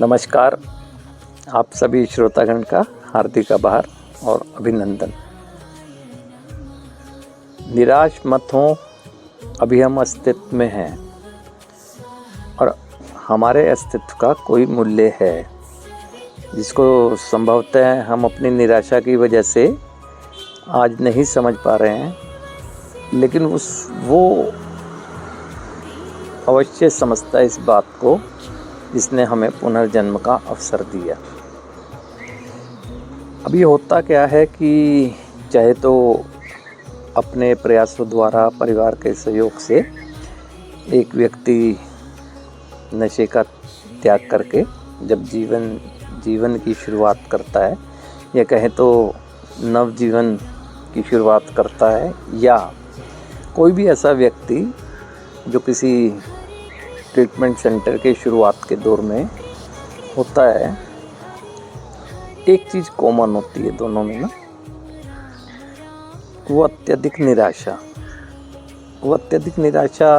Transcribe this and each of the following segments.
नमस्कार। आप सभी श्रोतागण का हार्दिक आभार और अभिनंदन। निराश मत हो, अभी हम अस्तित्व में हैं और हमारे अस्तित्व का कोई मूल्य है जिसको संभवतः हम अपनी निराशा की वजह से आज नहीं समझ पा रहे हैं, लेकिन वो अवश्य समझता है इस बात को जिसने हमें पुनर्जन्म का अवसर दिया। अभी होता क्या है कि चाहे तो अपने प्रयासों द्वारा, परिवार के सहयोग से एक व्यक्ति नशे का त्याग करके जब जीवन की शुरुआत करता है, या कहें तो नव जीवन की शुरुआत करता है, या कोई भी ऐसा व्यक्ति जो किसी ट्रीटमेंट सेंटर के शुरुआत के दौर में होता है, एक चीज़ कॉमन होती है दोनों में ना, वो अत्यधिक निराशा। वो अत्यधिक निराशा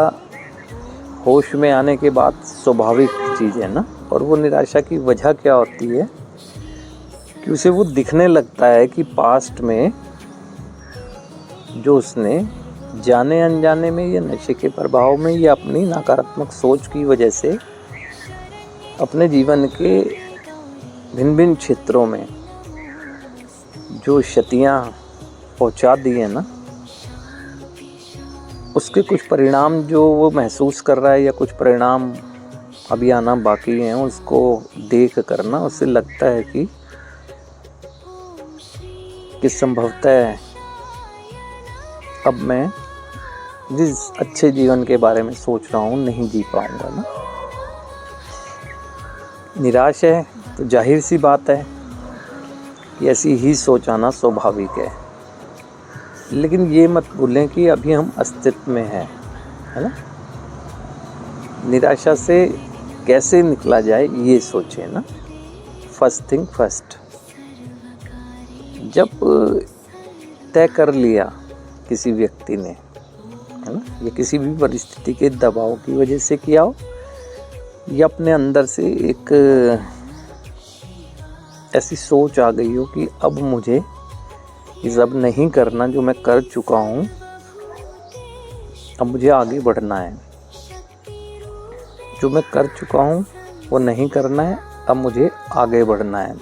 होश में आने के बाद स्वाभाविक चीज़ है ना। और वो निराशा की वजह क्या होती है कि उसे वो दिखने लगता है कि पास्ट में जो उसने जाने अनजाने में या नशे के प्रभाव में या अपनी नकारात्मक सोच की वजह से अपने जीवन के भिन्न भिन्न क्षेत्रों में जो क्षतियाँ पहुंचा दी है ना, उसके कुछ परिणाम जो वो महसूस कर रहा है या कुछ परिणाम अभी आना बाकी हैं, उसको देख कर ना उसे लगता है कि संभवतः अब मैं जिस अच्छे जीवन के बारे में सोच रहा हूँ नहीं जी पाऊँगा ना। निराश है तो जाहिर सी बात है कि ऐसी ही सोच आना स्वाभाविक है, लेकिन ये मत भूलें कि अभी हम अस्तित्व में हैं, है ना। निराशा से कैसे निकला जाए ये सोचें ना। फर्स्ट थिंग फर्स्ट, जब तय कर लिया किसी व्यक्ति ने, है ना, या किसी भी परिस्थिति के दबाव की वजह से किया हो, या अपने अंदर से एक ऐसी सोच आ गई हो कि अब मुझे ये सब नहीं करना जो मैं कर चुका हूँ, अब मुझे आगे बढ़ना है। जो मैं कर चुका हूँ वो नहीं करना है, अब मुझे आगे बढ़ना है।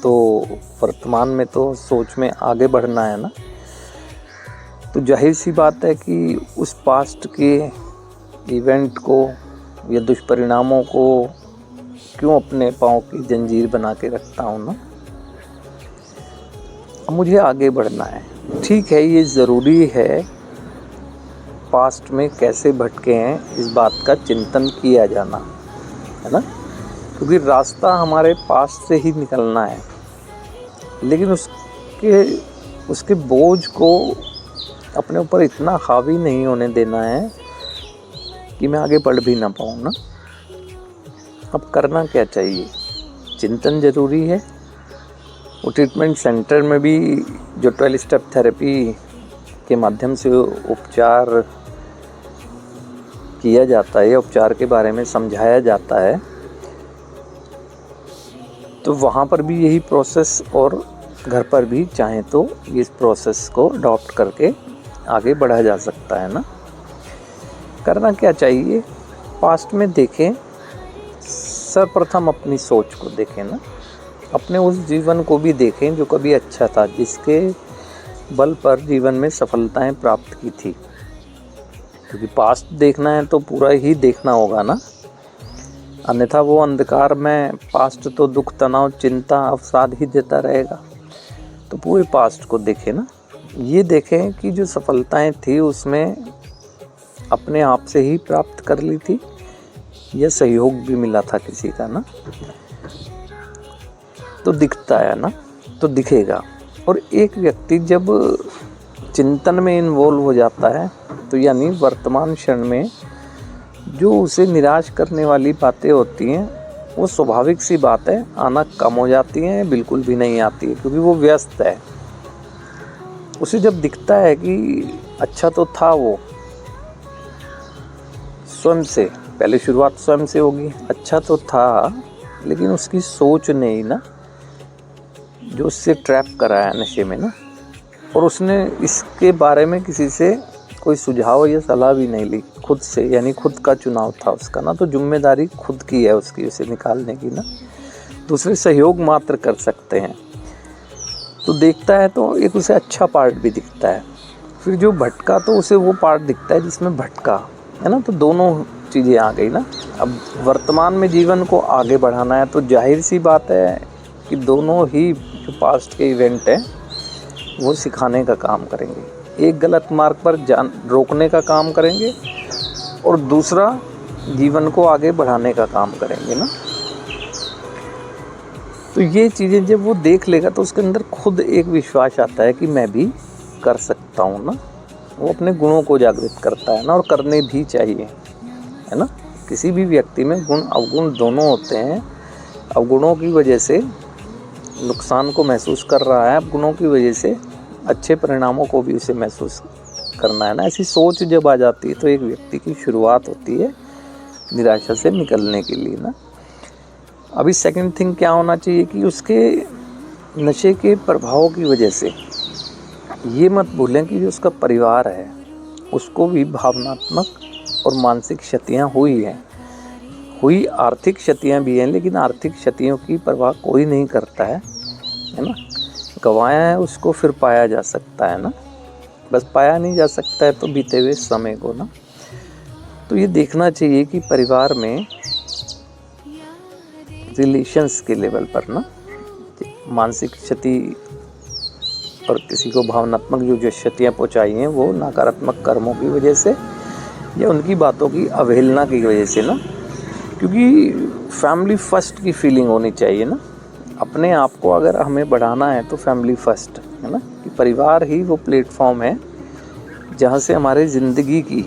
तो वर्तमान में तो सोच में आगे बढ़ना है ना। तो जाहिर सी बात है कि उस पास्ट के इवेंट को या दुष्परिणामों को क्यों अपने पाँव की जंजीर बना के रखता हूँ ना। अब मुझे आगे बढ़ना है। ठीक है, ये ज़रूरी है पास्ट में कैसे भटके हैं इस बात का चिंतन किया जाना, है ना, क्योंकि रास्ता हमारे पास्ट से ही निकलना है, लेकिन उसके बोझ को अपने ऊपर इतना हावी नहीं होने देना है कि मैं आगे बढ़ भी ना पाऊँ ना। अब करना क्या चाहिए? चिंतन ज़रूरी है। वो ट्रीटमेंट सेंटर में भी जो 12 स्टेप थेरेपी के माध्यम से उपचार किया जाता है, उपचार के बारे में समझाया जाता है, तो वहाँ पर भी यही प्रोसेस, और घर पर भी चाहें तो इस प्रोसेस को अडॉप्ट करके आगे बढ़ा जा सकता है ना। करना क्या चाहिए? पास्ट में देखें, सर्वप्रथम अपनी सोच को देखें ना, अपने उस जीवन को भी देखें जो कभी अच्छा था, जिसके बल पर जीवन में सफलताएं प्राप्त की थी। क्योंकि पास्ट देखना है तो पूरा ही देखना होगा ना, अन्यथा वो अंधकार में पास्ट तो दुख, तनाव, चिंता, अवसाद ही देता रहेगा। तो पूरे पास्ट को देखें ना। ये देखें कि जो सफलताएं थी उसमें अपने आप से ही प्राप्त कर ली थी या सहयोग भी मिला था किसी का ना। तो दिखता है ना, तो दिखेगा। और एक व्यक्ति जब चिंतन में इन्वॉल्व हो जाता है, तो यानी वर्तमान क्षण में जो उसे निराश करने वाली बातें होती हैं, वो स्वाभाविक सी बात है, आना कम हो जाती हैं, बिल्कुल भी नहीं आती है, क्योंकि वो व्यस्त है। उसे जब दिखता है कि अच्छा तो था, वो स्वयं से, पहले शुरुआत स्वयं से होगी, अच्छा तो था, लेकिन उसकी सोच ने ही ना जो उससे ट्रैप कराया नशे में ना, और उसने इसके बारे में किसी से कोई सुझाव या सलाह भी नहीं ली, खुद से, यानी खुद का चुनाव था उसका ना, तो जिम्मेदारी खुद की है उसकी उसे निकालने की ना। दूसरे सहयोग मात्र कर सकते हैं। तो देखता है तो एक उसे अच्छा पार्ट भी दिखता है, फिर जो भटका तो उसे वो पार्ट दिखता है जिसमें भटका है ना। तो दोनों चीज़ें आ गई ना। अब वर्तमान में जीवन को आगे बढ़ाना है तो जाहिर सी बात है कि दोनों ही जो पास्ट के इवेंट हैं वो सिखाने का काम करेंगे। एक गलत मार्ग पर रोकने का काम करेंगे और दूसरा जीवन को आगे बढ़ाने का काम करेंगे ना। तो ये चीज़ें जब वो देख लेगा तो उसके अंदर खुद एक विश्वास आता है कि मैं भी कर सकता हूँ ना। वो अपने गुणों को जागृत करता है ना, और करने भी चाहिए, है ना। किसी भी व्यक्ति में गुण अवगुण दोनों होते हैं। अवगुणों की वजह से नुकसान को महसूस कर रहा है, अवगुणों की वजह से अच्छे परिणामों को भी उसे महसूस करना है ना। ऐसी सोच जब आ जाती है तो एक व्यक्ति की शुरुआत होती है निराशा से निकलने के लिए ना। अभी सेकंड थिंग क्या होना चाहिए कि उसके नशे के प्रभाव की वजह से ये मत भूलें कि जो उसका परिवार है उसको भी भावनात्मक और मानसिक क्षतियाँ हुई हैं। हुई आर्थिक क्षतियाँ भी हैं, लेकिन आर्थिक क्षतियों की परवाह कोई नहीं करता है ना। गंवाया है उसको फिर पाया जा सकता है ना, बस पाया नहीं जा सकता है तो बीते हुए समय को ना। तो ये देखना चाहिए कि परिवार में रिलेशंस के लेवल पर ना मानसिक क्षति और किसी को भावनात्मक जो क्षतियाँ पहुँचाई हैं वो नकारात्मक कर्मों की वजह से या उनकी बातों की अवहेलना की वजह से ना। क्योंकि फैमिली फर्स्ट की फीलिंग होनी चाहिए ना। अपने आप को अगर हमें बढ़ाना है तो फैमिली फर्स्ट है ना, कि परिवार ही वो प्लेटफॉर्म है जहाँ से हमारे ज़िंदगी की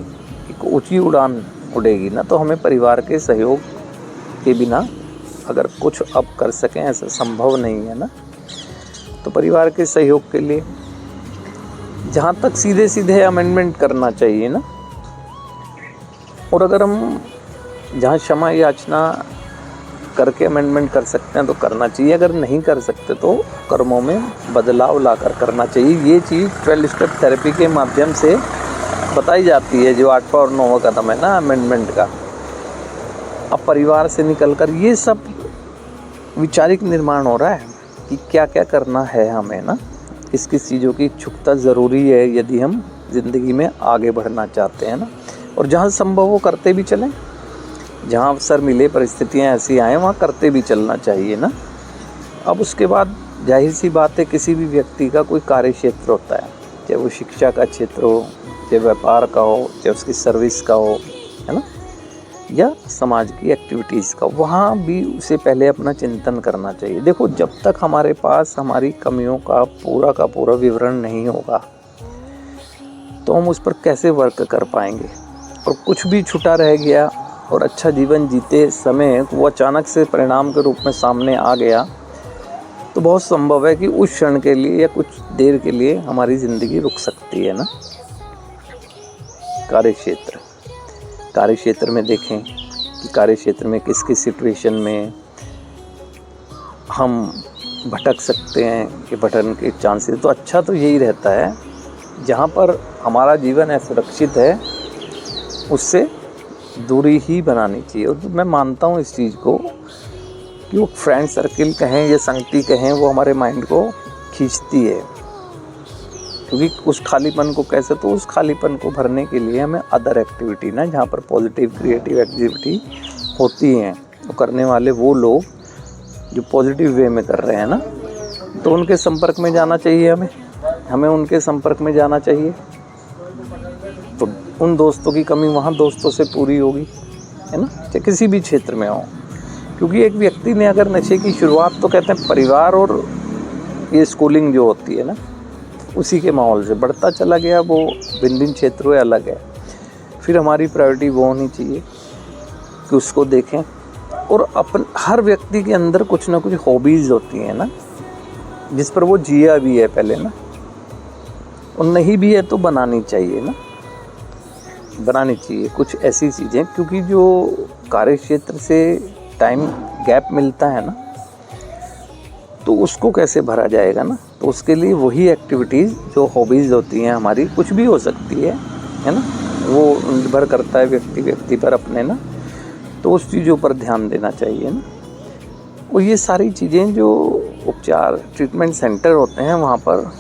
एक ऊंची उड़ान उड़ेगी ना। तो हमें परिवार के सहयोग के बिना अगर कुछ अब कर सकें ऐसा संभव नहीं है ना। तो परिवार के सहयोग के लिए जहाँ तक सीधे सीधे अमेंडमेंट करना चाहिए ना, और अगर हम जहाँ क्षमा याचना करके अमेंडमेंट कर सकते हैं तो करना चाहिए। अगर नहीं कर सकते तो कर्मों में बदलाव लाकर करना चाहिए। ये चीज़ 12 स्टेप थेरेपी के माध्यम से बताई जाती है, जो 8वां और 9वां कदम है ना अमेंडमेंट का। अब परिवार से निकलकर ये सब वैचारिक निर्माण हो रहा है कि क्या क्या करना है हमें ना, किस किस चीज़ों की इच्छुकता ज़रूरी है यदि हम ज़िंदगी में आगे बढ़ना चाहते हैं ना। और जहाँ संभव हो करते भी चलें, जहाँ अवसर मिले, परिस्थितियाँ ऐसी आएँ वहाँ करते भी चलना चाहिए ना। अब उसके बाद जाहिर सी बात है किसी भी व्यक्ति का कोई कार्य क्षेत्र होता है, चाहे वो शिक्षा का क्षेत्र हो, चाहे व्यापार का हो, चाहे उसकी सर्विस का हो, है ना, या समाज की एक्टिविटीज़ का। वहाँ भी उसे पहले अपना चिंतन करना चाहिए। देखो, जब तक हमारे पास हमारी कमियों का पूरा विवरण नहीं होगा तो हम उस पर कैसे वर्क कर पाएंगे। और कुछ भी छूटा रह गया और अच्छा जीवन जीते समय वो अचानक से परिणाम के रूप में सामने आ गया तो बहुत संभव है कि उस क्षण के लिए या कुछ देर के लिए हमारी ज़िंदगी रुक सकती है ना। कार्य क्षेत्र में देखें कि कार्य क्षेत्र में किस किस सिचुएशन में हम भटक सकते हैं कि भटकने के चांसेस। तो अच्छा तो यही रहता है जहाँ पर हमारा जीवन असुरक्षित है उससे दूरी ही बनानी चाहिए। और मैं मानता हूँ इस चीज़ को कि वो फ्रेंड सर्किल कहें या संगति कहें, वो हमारे माइंड को खींचती है। क्योंकि उस खालीपन को कैसे, तो उस खालीपन को भरने के लिए हमें अदर एक्टिविटी ना, जहाँ पर पॉजिटिव क्रिएटिव एक्टिविटी होती हैं, तो करने वाले वो लोग जो पॉजिटिव वे में कर रहे हैं ना, तो उनके संपर्क में जाना चाहिए। हमें उनके संपर्क में जाना चाहिए। तो उन दोस्तों की कमी वहाँ दोस्तों से पूरी होगी, है ना, चाहे किसी भी क्षेत्र में हो। क्योंकि एक व्यक्ति ने अगर नशे की शुरुआत तो कहते हैं परिवार और ये स्कूलिंग जो होती है ना, उसी के माहौल से बढ़ता चला गया, वो भिन्न क्षेत्रों में अलग है। फिर हमारी प्रायोरिटी वो होनी चाहिए कि उसको देखें। और हर व्यक्ति के अंदर कुछ ना कुछ हॉबीज़ होती हैं ना, जिस पर वो जिया भी है पहले ना, और नहीं भी है तो बनानी चाहिए ना, बनानी चाहिए कुछ ऐसी चीज़ें। क्योंकि जो कार्य क्षेत्र से टाइम गैप मिलता है ना, तो उसको कैसे भरा जाएगा ना। तो उसके लिए वही एक्टिविटीज़ जो हॉबीज़ होती हैं हमारी, कुछ भी हो सकती है ना, वो निर्भर करता है व्यक्ति पर अपने ना, तो उस चीज़ों पर ध्यान देना चाहिए ना। और ये सारी चीज़ें जो उपचार ट्रीटमेंट सेंटर होते हैं वहाँ पर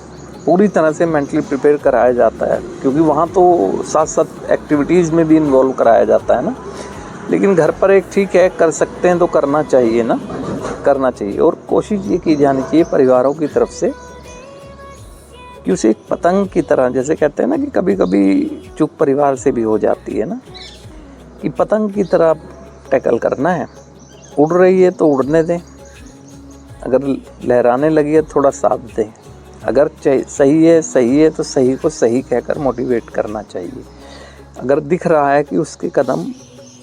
पूरी तरह से मेंटली प्रिपेयर कराया जाता है, क्योंकि वहाँ तो साथ साथ एक्टिविटीज़ में भी इन्वॉल्व कराया जाता है ना। लेकिन घर पर एक ठीक है, कर सकते हैं तो करना चाहिए ना, करना चाहिए। और कोशिश ये की जानी चाहिए परिवारों की तरफ से कि उसे एक पतंग की तरह, जैसे कहते हैं ना कि कभी कभी चूक परिवार से भी हो जाती है ना, कि पतंग की तरह टैकल करना है। उड़ रही है तो उड़ने दें, अगर लहराने लगी है थोड़ा साथ दें, अगर सही है तो सही को सही कहकर मोटिवेट करना चाहिए। अगर दिख रहा है कि उसके कदम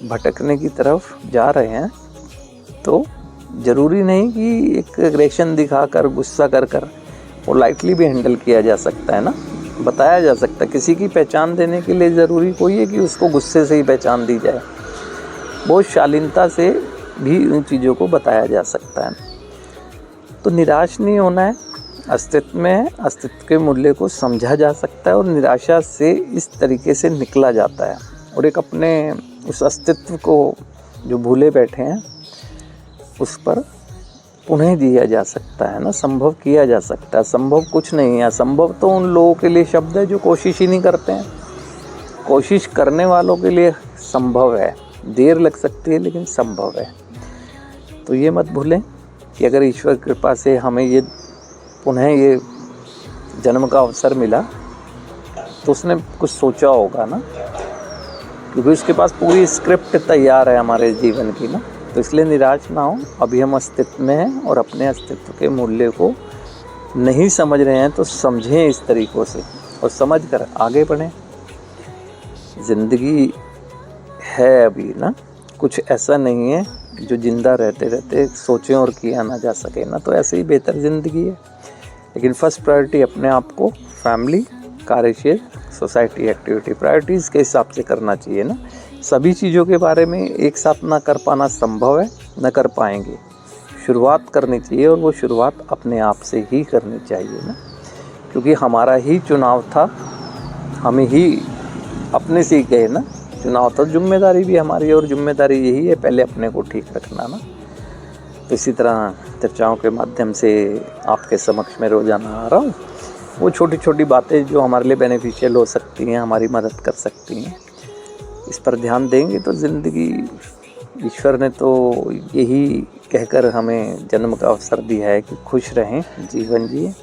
भटकने की तरफ जा रहे हैं तो ज़रूरी नहीं कि एक एग्रेशन दिखाकर, गुस्सा कर वो लाइटली भी हैंडल किया जा सकता है ना, बताया जा सकता है। किसी की पहचान देने के लिए ज़रूरी कोई है कि उसको गुस्से से ही पहचान दी जाए, बहुत शालीनता से भी उन चीज़ों को बताया जा सकता है। तो निराश नहीं होना है, अस्तित्व में है, अस्तित्व के मूल्य को समझा जा सकता है और निराशा से इस तरीके से निकला जाता है और एक अपने उस अस्तित्व को जो भूले बैठे हैं उस पर पुनः दिया जा सकता है ना, संभव किया जा सकता है। संभव कुछ नहीं है, असंभव तो उन लोगों के लिए शब्द है जो कोशिश ही नहीं करते हैं। कोशिश करने वालों के लिए संभव है, देर लग सकती है लेकिन संभव है। तो ये मत भूलें कि अगर ईश्वर कृपा से हमें ये पुनः ये जन्म का अवसर मिला तो उसने कुछ सोचा होगा ना, क्योंकि उसके पास पूरी स्क्रिप्ट तैयार है हमारे जीवन की ना। तो इसलिए निराश ना हो, अभी हम अस्तित्व में हैं और अपने अस्तित्व के मूल्य को नहीं समझ रहे हैं तो समझें इस तरीक़ों से और समझ कर आगे बढ़ें। ज़िंदगी है अभी ना, कुछ ऐसा नहीं है जो ज़िंदा रहते रहते सोचें और किया ना जा सके ना, तो ऐसे ही बेहतर ज़िंदगी है। लेकिन फर्स्ट प्रायोरिटी अपने आप को फैमिली, कार्यक्षेत्र, सोसाइटी, एक्टिविटी, प्रायोरिटीज़ के हिसाब से करना चाहिए ना। सभी चीज़ों के बारे में एक साथ ना कर पाना संभव है, न कर पाएंगे। शुरुआत करनी चाहिए और वो शुरुआत अपने आप से ही करनी चाहिए ना, क्योंकि हमारा ही चुनाव था, हमें ही अपने से ही गए ना चुनाव, तो जिम्मेदारी भी हमारी और जिम्मेदारी यही है पहले अपने को ठीक रखना ना। तो इसी तरह चर्चाओं के माध्यम से आपके समक्ष में रोज़ाना आ रहा हूँ। वो छोटी छोटी बातें जो हमारे लिए बेनिफिशियल हो सकती हैं, हमारी मदद कर सकती हैं, इस पर ध्यान देंगे तो ज़िंदगी, ईश्वर ने तो यही कहकर हमें जन्म का अवसर दिया है कि खुश रहें, जीवन जिए।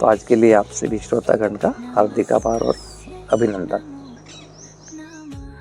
तो आज के लिए आपसे भी श्रोतागण का हार्दिक आभार और अभिनंदन।